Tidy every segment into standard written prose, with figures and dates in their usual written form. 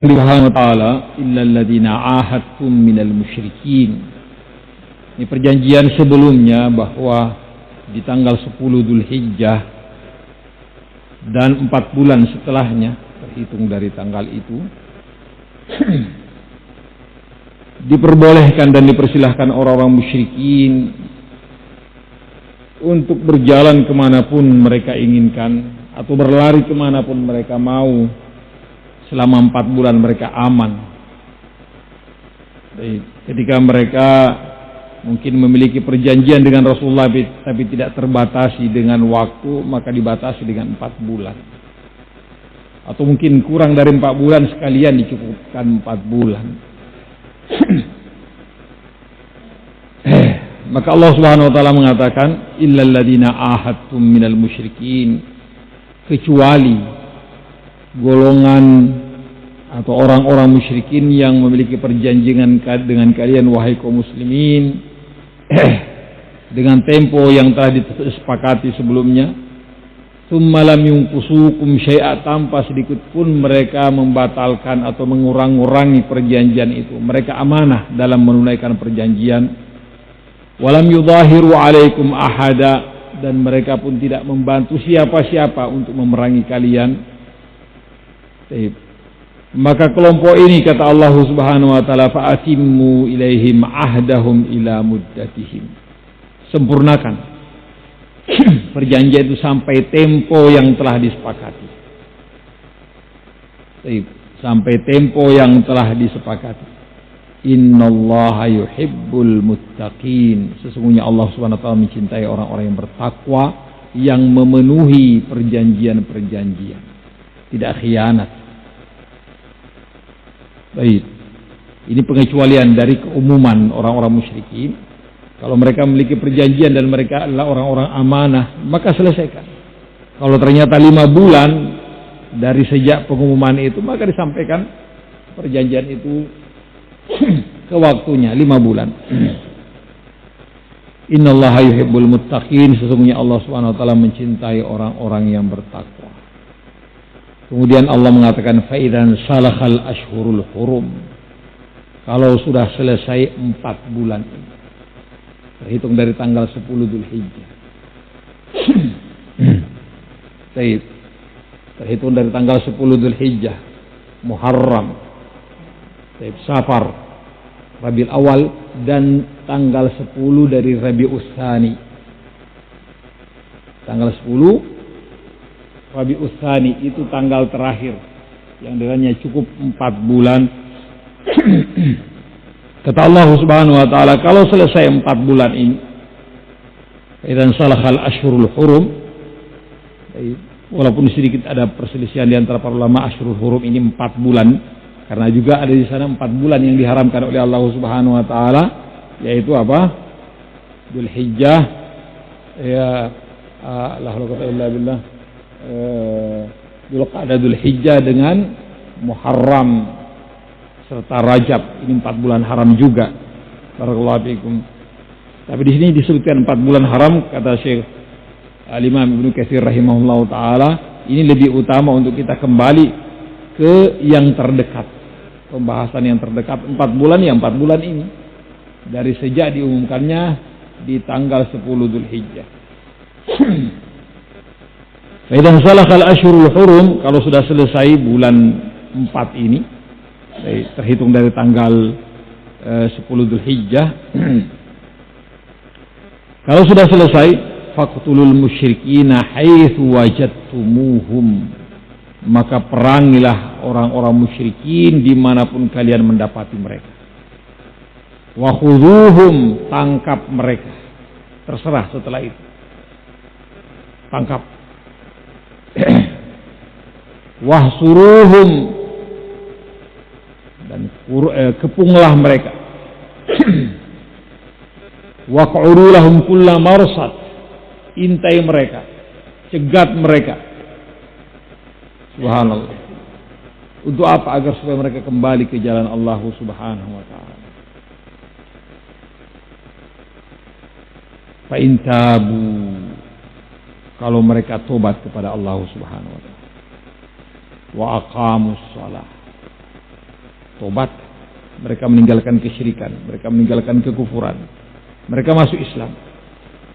Subhanahu wa ta'ala illal ladzina ahadtum minal musyrikin. Ini perjanjian sebelumnya bahwa di tanggal 10 Dzulhijjah dan 4 bulan setelahnya terhitung dari tanggal itu diperbolehkan dan dipersilahkan orang-orang musyrikin untuk berjalan kemanapun mereka inginkan atau berlari kemanapun mereka mau selama 4 bulan mereka aman. Ketika mereka mungkin memiliki perjanjian dengan Rasulullah tapi tidak terbatasi dengan waktu, maka dibatasi dengan 4 bulan. Atau mungkin kurang dari 4 bulan sekalian dicukupkan 4 bulan. Maka Allah Subhanahu wa taala mengatakan illal ladzina ahadtum minal musyrikin, kecuali golongan atau orang-orang musyrikin yang memiliki perjanjian dengan kalian wahai kaum muslimin dengan tempo yang telah disepakati sebelumnya, tsumma lam yunqusukum syai'a, tanpa sedikit pun mereka membatalkan atau mengurang-urangi perjanjian itu. Mereka amanah dalam menunaikan perjanjian. Walam yudahiru alaikum ahada, dan mereka pun tidak membantu siapa-siapa untuk memerangi kalian. Maka kelompok ini, kata Allah Subhanahu wa taala, fa'atimmu ilaihim ahdahum ila muddatihim, sempurnakan perjanjian itu sampai tempo yang telah disepakati. Sampai tempo yang telah disepakati. Innallaha yuhibbul muttaqin, sesungguhnya Allah Subhanahu wa taala mencintai orang-orang yang bertakwa, yang memenuhi perjanjian-perjanjian, tidak khianat. Baik, ini pengecualian dari keumuman orang-orang musyrikin. Kalau mereka memiliki perjanjian dan mereka adalah orang-orang amanah, maka selesaikan. Kalau ternyata 5 bulan dari sejak pengumuman itu, maka disampaikan perjanjian itu ke waktunya 5 bulan. Innallaha yuhibbul muttaqin, sesungguhnya Allah Subhanahu wa taala mencintai orang-orang yang bertakwa. Kemudian Allah mengatakan fa'idan salakhal ashhurul hurum, kalau sudah selesai 4 bulan ini terhitung dari tanggal 10 Dzulhijjah. Terhitung dari tanggal 10 Dzulhijjah, Muharram, Safar, Rabiul Awal, dan tanggal 10 dari Rabiul Tsani. Tanggal 10 Rabiul Tsani itu tanggal terakhir yang dengannya cukup 4 bulan. Kata Allah Subhanahu wa taala, kalau selesai 4 bulan ini, idan salakhal ashhurul hurum, walaupun sedikit ada perselisihan di antara para ulama, ashhurul hurum ini 4 bulan, karena juga ada di sana 4 bulan yang diharamkan oleh Allah Subhanahu wa taala, yaitu apa? Dzulhijjah, ya la haula illa billah, Dzulqa'dah, Dzulhijjah dengan Muharram serta Rajab, ini 4 bulan haram juga. Barakallahu fikum. Tapi di sini disebutkan 4 bulan haram, kata Syekh Al-Imam Ibnu Katsir rahimahullahu taala, ini lebih utama untuk kita kembali ke yang terdekat. Pembahasan yang terdekat 4 bulan, ya 4 bulan ini dari sejak diumumkannya di tanggal 10 Dzulhijjah. Idan salakhal ashhurul hurum, kalau sudah selesai bulan 4 ini terhitung dari tanggal 10 Dzulhijjah, kalau sudah selesai, faqtulul musyrikina haitsu wajadtumuhum, maka perangilah orang-orang musyrikin dimanapun kalian mendapati mereka. Wa khudhuhum, tangkap mereka. Terserah setelah itu, tangkap. Wahsuruhum, dan kepunglah mereka. Waq'udu lahum kulla marsad, intai mereka, cegat mereka. Subhanallah. Untuk apa? Agar supaya mereka kembali ke jalan Allah Subhanahu wa taala. Fa in tabu, kalau mereka tobat kepada Allah Subhanahu wa taala, wa aqamus shalah, tobat, mereka meninggalkan kesyirikan, mereka meninggalkan kekufuran, mereka masuk Islam.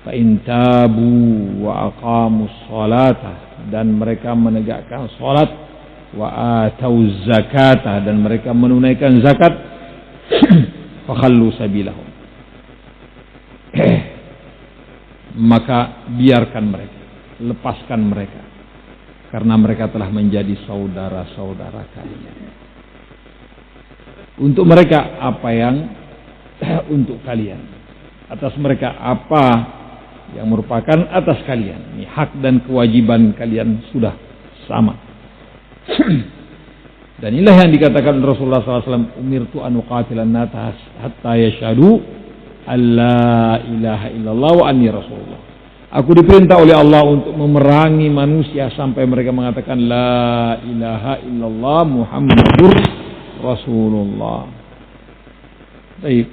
Fa in tabu wa aqamus salata, dan mereka menegakkan salat, wa atauz zakata, dan mereka menunaikan zakat, fakhallu sabilahum, maka biarkan mereka, lepaskan mereka, karena mereka telah menjadi saudara-saudara kalian. Untuk mereka apa yang untuk kalian, atas mereka apa yang merupakan atas kalian. Ini hak dan kewajiban kalian sudah sama. Dan inilah yang dikatakan Rasulullah SAW, umirtu an uqatilan nas hatta yashhadu alla ilaha illallah wa anni rasulullah. Aku diperintah oleh Allah untuk memerangi manusia sampai mereka mengatakan la ilaha illallah Muhammadur Rasulullah. Baik.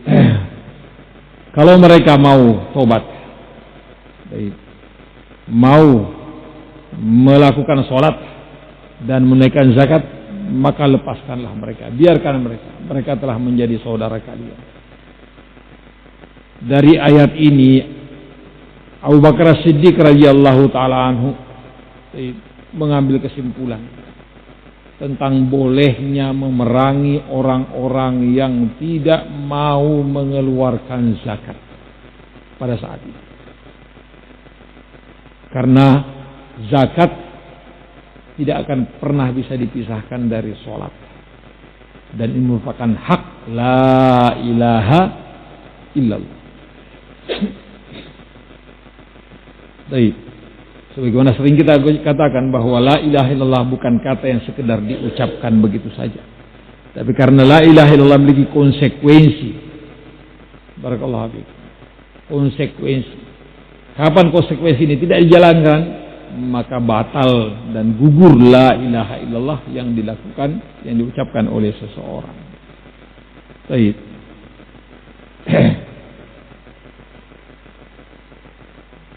Kalau mereka mau tobat, baik, mau melakukan sholat dan menunaikan zakat, maka lepaskanlah mereka, biarkan mereka. Mereka telah menjadi saudara kalian. Dari ayat ini Abu Bakar As-Siddiq radhiyallahu taala anhu mengambil kesimpulan tentang bolehnya memerangi orang-orang yang tidak mau mengeluarkan zakat pada saat itu. Karena zakat tidak akan pernah bisa dipisahkan dari sholat, dan ini merupakan hak la ilaha illallah. Baik, sebagaimana sering kita katakan bahwa la ilaha illallah bukan kata yang sekedar diucapkan begitu saja, tapi karena la ilaha illallah memiliki konsekuensi. Barakallahu fiik. Konsekuensi. Kapan konsekuensi ini tidak dijalankan, maka batal dan gugur la ilaha illallah yang dilakukan, yang diucapkan oleh seseorang. Baik.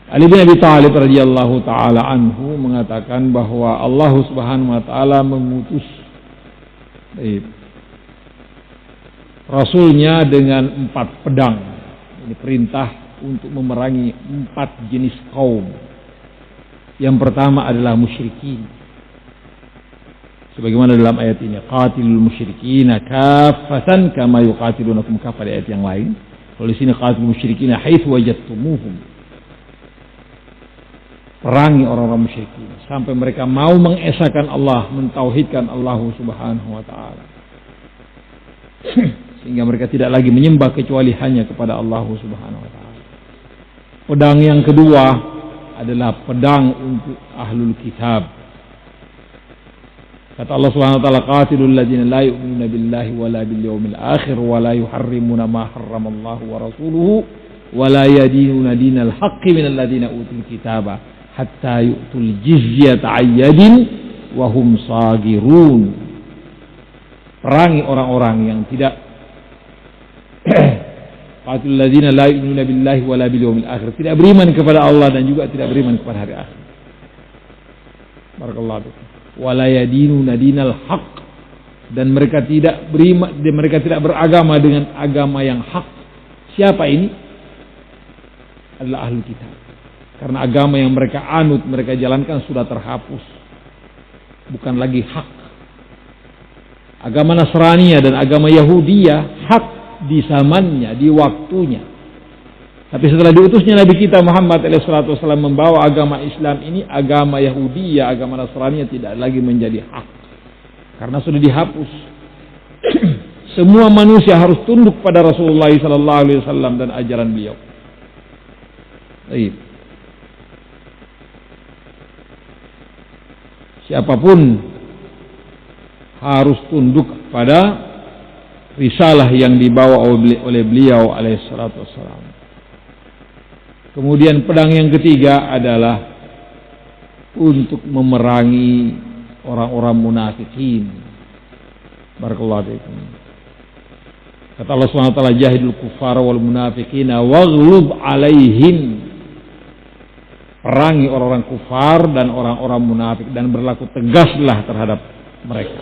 Ali bin Abi Thalib radhiyallahu taala anhu mengatakan bahwa Allah Subhanahu wa taala mengutus Rasulnya dengan 4 pedang. Ini perintah untuk memerangi 4 jenis kaum. Yang pertama adalah musyrikin. Sebagaimana dalam ayat ini, qatilul musyrikina kaffatan kama yuqatilunakum kaffah, di ayat yang lain. Kalau di sini qatilul musyrikina haitsu wajadtumuhum. Perangi orang-orang musyrikin sampai mereka mau mengesahkan Allah, mentauhidkan Allah Subhanahu wa taala. Sehingga mereka tidak lagi menyembah kecuali hanya kepada Allah Subhanahu wa taala. Pedang yang kedua adalah pedang untuk ahlul kitab. Kata Allah Subhanahu wa taala, qatilul ladzina la yu'minuna billahi wala bil yaumil akhir wa la yuharrimuna ma harramallahu wa rasuluhu wa la yadinuna dinal haqqi minal ladzina utul kitaba hatta yu'tul jizyata ayyadin wa hum sagirun. Perangi orang-orang yang tidak qatilul ladzina la yu'minuna billahi wala bil yaumil akhir, tidak beriman kepada Allah dan juga tidak beriman kepada hari akhir. Barakallahu fiik. Wala yadinuna dinal haqq, dan mereka tidak beriman, mereka tidak beragama dengan agama yang hak. Siapa ini? Adalah ahli kitab. Karena agama yang mereka anut, mereka jalankan sudah terhapus, bukan lagi hak. Agama Nasraniyah dan agama Yahudiyah hak di zamannya, di waktunya. Tapi setelah diutusnya Nabi kita Muhammad SAW membawa agama Islam ini, agama Yahudiyah, agama Nasraniyah tidak lagi menjadi hak, karena sudah dihapus. Semua manusia harus tunduk pada Rasulullah SAW dan ajaran beliau. Baik. Siapapun harus tunduk pada risalah yang dibawa oleh beliau alaihissalatu wassalam. Kemudian pedang yang ketiga adalah untuk memerangi orang-orang munafikin. Barakallahu fiikum. Kata Allah Subhanahu wa taala, jahidul kuffara wal munafiqina waghlub alaihim. Perangi orang-orang kufar dan orang-orang munafik dan berlaku tegaslah terhadap mereka.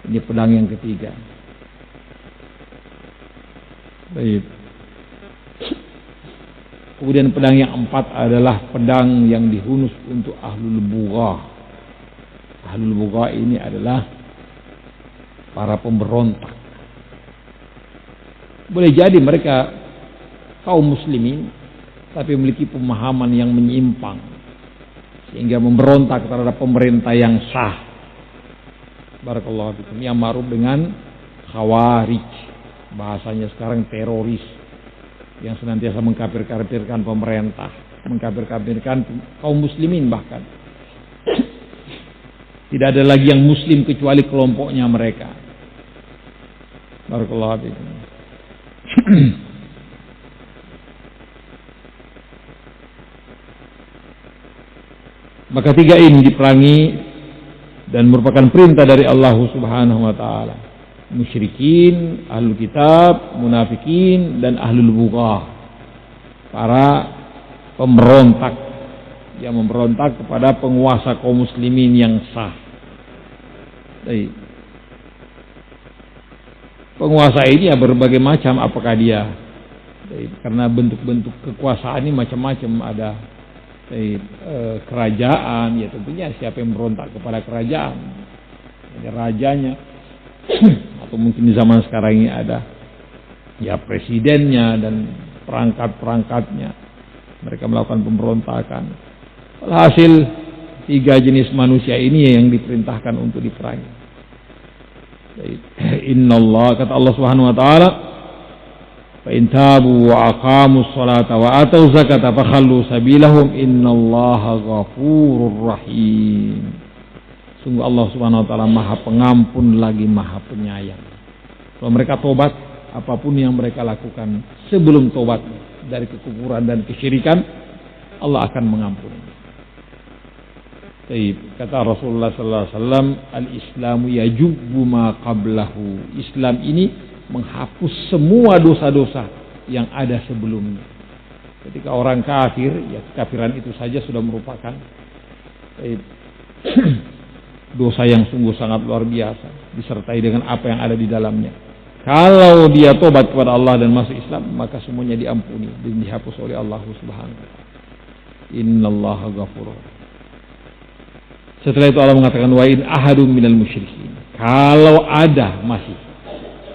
Ini pedang yang ketiga. Baik. Kemudian pedang yang empat adalah pedang yang dihunus untuk ahlul bugha. Ahlul bugha ini adalah para pemberontak. Boleh jadi mereka kaum muslimin, tapi memiliki pemahaman yang menyimpang, sehingga memberontak terhadap pemerintah yang sah. Barakallahu fikum. Yang ma'ruf dengan khawarij, bahasanya sekarang teroris, yang senantiasa mengkafir-kafirkan pemerintah, mengkafir-kafirkan kaum muslimin bahkan. Tidak ada lagi yang muslim kecuali kelompoknya mereka. Barakallahu fikum. Maka tiga ini diperangi dan merupakan perintah dari Allah Subhanahu wa taala. Musyrikin, ahlul kitab, munafikin, dan ahlul bugha. Para pemberontak yang memberontak kepada penguasa kaum muslimin yang sah. Baik. Penguasa ini ya berbagai macam, apakah dia karena bentuk-bentuk kekuasaan ini macam-macam, ada kerajaan, ya tentunya siapa yang berontak kepada kerajaan, ada rajanya, atau mungkin di zaman sekarang ini ada ya presidennya dan perangkat-perangkatnya, mereka melakukan pemberontakan. Alhasil tiga jenis manusia ini yang diperintahkan untuk diperangi. Innallah, kata Allah Subhanahu wa taala, fa in tabu wa aqamus salata wa atau zakata fakhallu sabilahum innallaha ghafurur rahim. Sungguh Allah Subhanahu wa taala Maha Pengampun lagi Maha Penyayang. Kalau mereka tobat, apapun yang mereka lakukan sebelum tobat dari kekufuran dan kesyirikan, Allah akan mengampuni. Kata Rasulullah sallallahu alaihi wasallam, al-Islamu yajubbu ma qablahu. Islam ini menghapus semua dosa-dosa yang ada sebelumnya. Ketika orang kafir, ya kekafiran itu saja sudah merupakan dosa yang sungguh sangat luar biasa, disertai dengan apa yang ada di dalamnya. Kalau dia tobat kepada Allah dan masuk Islam, maka semuanya diampuni dan dihapus oleh Allah Subhanahu wa taala. Innallaha ghafurur. Setelah itu Allah mengatakan wa in ahadum minal musyrikin. Kalau ada masih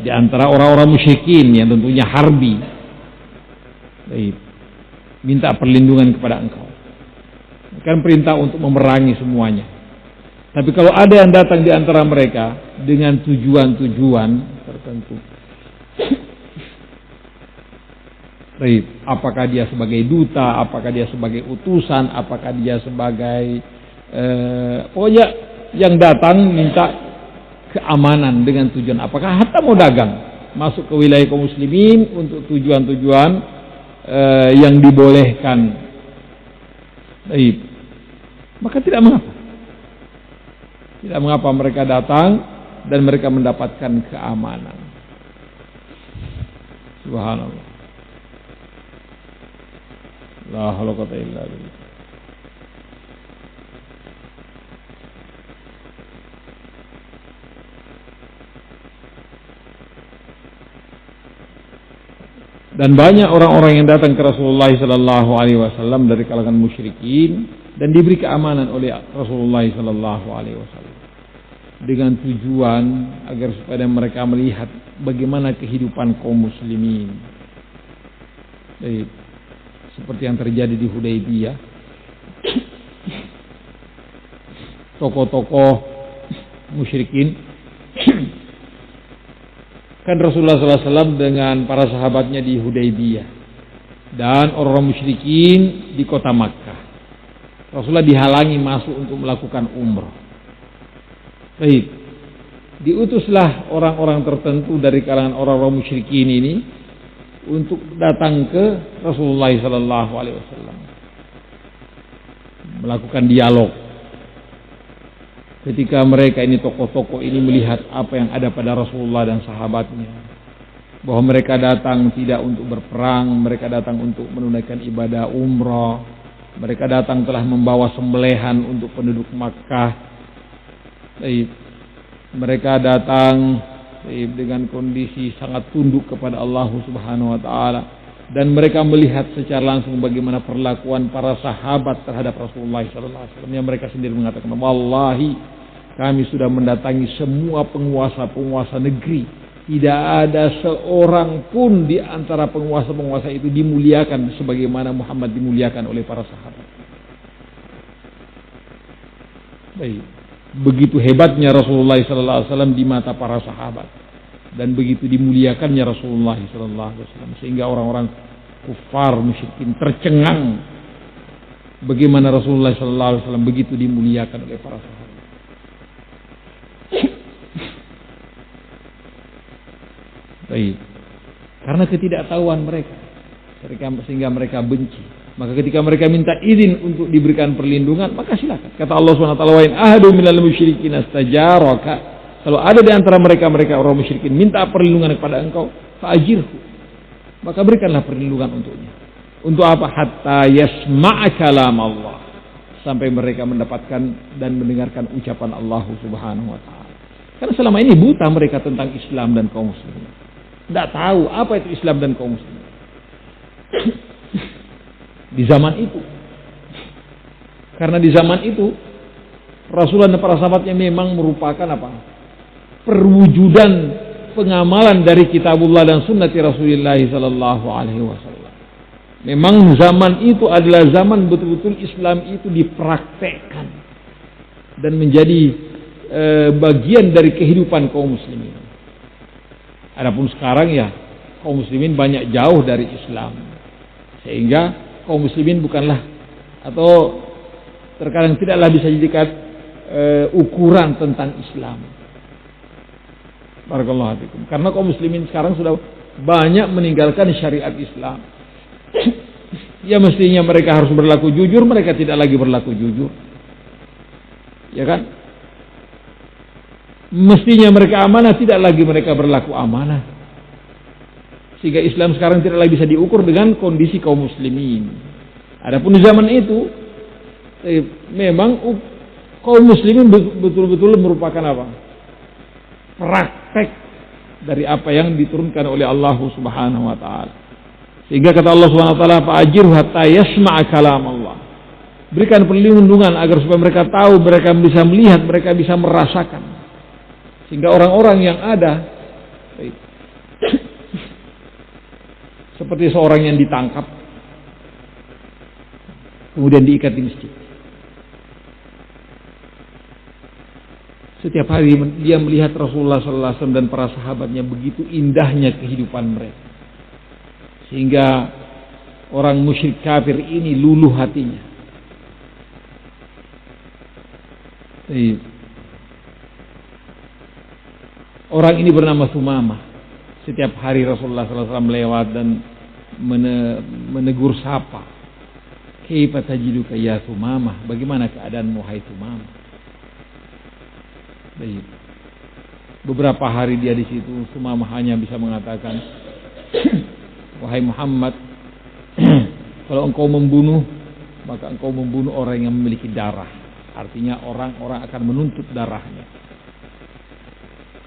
di antara orang-orang musyrikin yang tentunya harbi, minta perlindungan kepada engkau. Bukan perintah untuk memerangi semuanya. Tapi kalau ada yang datang di antara mereka dengan tujuan-tujuan tertentu, apakah dia sebagai duta, apakah dia sebagai utusan, apakah dia sebagai pokoknya yang datang minta keamanan dengan tujuan apakah hatta mau dagang masuk ke wilayah kaum muslimin untuk tujuan-tujuan yang dibolehkan, maka tidak mengapa mereka datang dan mereka mendapatkan keamanan. Subhanallah, la haula wala quwwata illa billah. Dan banyak orang-orang yang datang ke Rasulullah sallallahu alaihi wasallam dari kalangan musyrikin dan diberi keamanan oleh Rasulullah sallallahu alaihi wasallam dengan tujuan agar supaya mereka melihat bagaimana kehidupan kaum muslimin. Seperti yang terjadi di Hudaybiyah. Tokoh-tokoh musyrikin, kan Rasulullah SAW dengan para sahabatnya di Hudaybiyah dan orang musyrikin di kota Makkah. Rasulullah dihalangi masuk untuk melakukan umrah. Diutuslah orang-orang tertentu dari kalangan orang-orang musyrikin ini untuk datang ke Rasulullah SAW, melakukan dialog. Ketika mereka ini tokoh-tokoh ini melihat apa yang ada pada Rasulullah dan sahabatnya, bahwa mereka datang tidak untuk berperang, mereka datang untuk menunaikan ibadah umrah, mereka datang telah membawa sembelihan untuk penduduk Makkah. Mereka datang dengan kondisi sangat tunduk kepada Allah Subhanahu wa taala, dan mereka melihat secara langsung bagaimana perlakuan para sahabat terhadap Rasulullah sallallahu alaihi wasallam. Yang mereka sendiri mengatakan, "Wallahi, kami sudah mendatangi semua penguasa-penguasa negeri. Tidak ada seorang pun di antara penguasa-penguasa itu dimuliakan sebagaimana Muhammad dimuliakan oleh para sahabat." Baik. Begitu hebatnya Rasulullah sallallahu alaihi wasallam di mata para sahabat, dan begitu dimuliakannya Rasulullah sallallahu alaihi wasallam, sehingga orang-orang kufar musyrikin tercengang bagaimana Rasulullah sallallahu alaihi wasallam begitu dimuliakan oleh para sahabat. Baik. Karena ketidaktahuan mereka, sehingga mereka benci. Maka ketika mereka minta izin untuk diberikan perlindungan, maka silakan. Kata Allah SWT, "Wa in ahadu minal musyrikin astajaraka." Kalau ada di antara mereka orang musyrikin minta perlindungan kepada engkau, fa'ajirhu, maka berikanlah perlindungan untuknya. Untuk apa? Hatta yasma'a kalam Allah, sampai mereka mendapatkan dan mendengarkan ucapan Allah Subhanahu wa taala. Karena selama ini buta mereka tentang Islam dan kaum muslimin. Tidak tahu apa itu Islam dan kaum muslimin. Di zaman itu, karena di zaman itu Rasulullah dan para sahabatnya memang merupakan apa? Perwujudan pengamalan dari kitabullah dan sunnati Rasulullah sallallahu alaihi wasallam. Memang zaman itu adalah zaman betul-betul Islam itu dipraktekkan dan menjadi bagian dari kehidupan kaum muslimin. Adapun sekarang ya, kaum muslimin banyak jauh dari Islam, sehingga kaum muslimin bukanlah, atau terkadang tidaklah bisa dijadikan ukuran tentang Islam. Barakallahu fikum. Karena kaum muslimin sekarang sudah banyak meninggalkan syariat Islam. Ya mestinya mereka harus berlaku jujur, mereka tidak lagi berlaku jujur. Ya kan? Mestinya mereka amanah, tidak lagi mereka berlaku amanah. Sehingga Islam sekarang tidak lagi bisa diukur dengan kondisi kaum muslimin. Adapun di zaman itu, memang kaum muslimin betul-betul merupakan apa? Praktek dari apa yang diturunkan oleh Allah Subhanahu wa taala. Sehingga kata Allah Subhanahu wa taala, "Fa'ajirhu hatta yasma'a kalam Allah." Berikan perlindungan agar supaya mereka tahu, mereka bisa melihat, mereka bisa merasakan. Sehingga orang-orang yang ada seperti seorang yang ditangkap kemudian diikat di masjid. Setiap hari dia melihat Rasulullah SAW dan para sahabatnya, begitu indahnya kehidupan mereka, sehingga orang musyrik kafir ini luluh hatinya. Orang ini bernama Sumamah. Setiap hari Rasulullah SAW lewat dan menegur sapa. Kaifa tajiduka ya Sumamah? Bagaimana keadaanmu hai Sumamah? Baik. Beberapa hari dia di situ, Sumamah hanya bisa mengatakan, "Wahai Muhammad, kalau engkau membunuh, maka engkau membunuh orang yang memiliki darah." Artinya orang-orang akan menuntut darahnya.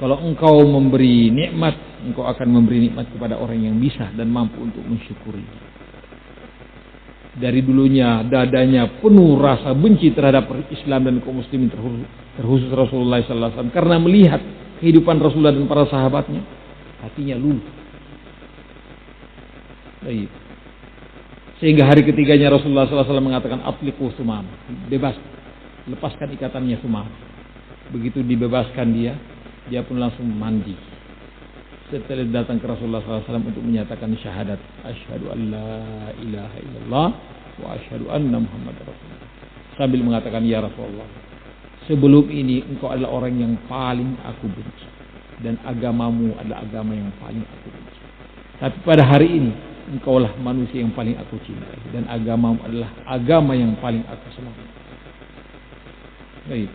Kalau engkau memberi nikmat, engkau akan memberi nikmat kepada orang yang bisa dan mampu untuk mensyukuri. Dari dulunya dadanya penuh rasa benci terhadap Islam dan kaum muslimin, terkhusus Rasulullah SAW. Karena melihat kehidupan Rasulullah dan para sahabatnya, hatinya luluh. Baik. Sehingga hari ketiganya Rasulullah SAW mengatakan, "Atliqu Sumamah." Bebas, lepaskan ikatannya Sumamah. Begitu dibebaskan dia pun langsung mandi. Setelah datang ke Rasulullah SAW untuk menyatakan syahadat, "Asyhadu an la ilaha illallah wa asyhadu anna Muhammadar Rasulullah." Sambil mengatakan, "Ya Rasulullah, sebelum ini engkau adalah orang yang paling aku benci, dan agamamu adalah agama yang paling aku benci. Tapi pada hari ini engkaulah manusia yang paling aku cintai, dan agamamu adalah agama yang paling aku senangi." Baik.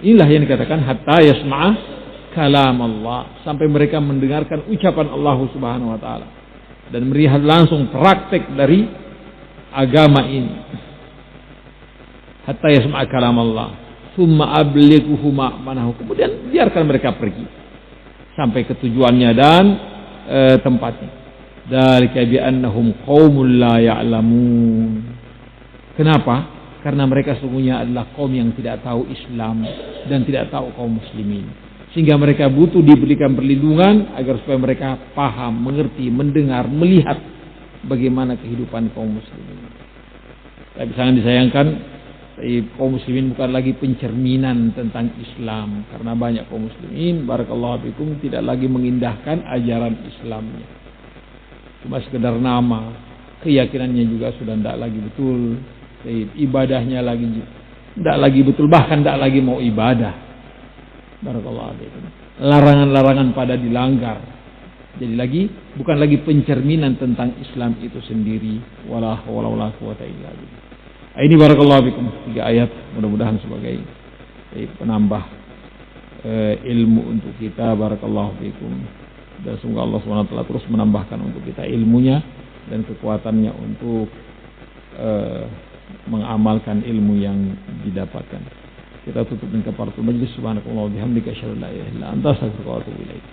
Inilah yang dikatakan hatta yasma'a kalam Allah, sampai mereka mendengarkan ucapan Allah Subhanahu wa taala dan melihat langsung praktek dari agama ini. Hatta yasma'a kalam Allah. Tsumma ablighuhu ma'manahu. Kemudian biarkan mereka pergi sampai ke tujuannya dan tempatnya. Dzalika bi annahum qaumul la ya'lamun. Kenapa? Karena mereka sesungguhnya adalah kaum yang tidak tahu Islam dan tidak tahu kaum muslimin. Sehingga mereka butuh diberikan perlindungan agar supaya mereka paham, mengerti, mendengar, melihat bagaimana kehidupan kaum muslimin. Tapi sangat disayangkan, kaum muslimin bukan lagi pencerminan tentang Islam, karena banyak kaum muslimin barakallahu fikum tidak lagi mengindahkan ajaran Islamnya. Cuma sekedar nama, keyakinannya juga sudah tidak lagi betul, ibadahnya lagi tidak lagi betul, bahkan tidak lagi mau ibadah. Barakallahu fikum. Larangan-larangan pada dilanggar. Jadi bukan lagi pencerminan tentang Islam itu sendiri. Wala haula wala quwata illa billah. Ini barakallahu fikum 3 ayat, mudah-mudahan sebagai penambah ilmu untuk kita. Barakallahu fikum. Dan semoga Allah SWT terus menambahkan untuk kita ilmunya dan kekuatannya untuk mengamalkan ilmu yang didapatkan. Kita tutup dengan kafaratul majlis. Subhanakallah wa bihamdika asyhadu an la ilaha illa anta astaghfiruka wa atubu ilaik.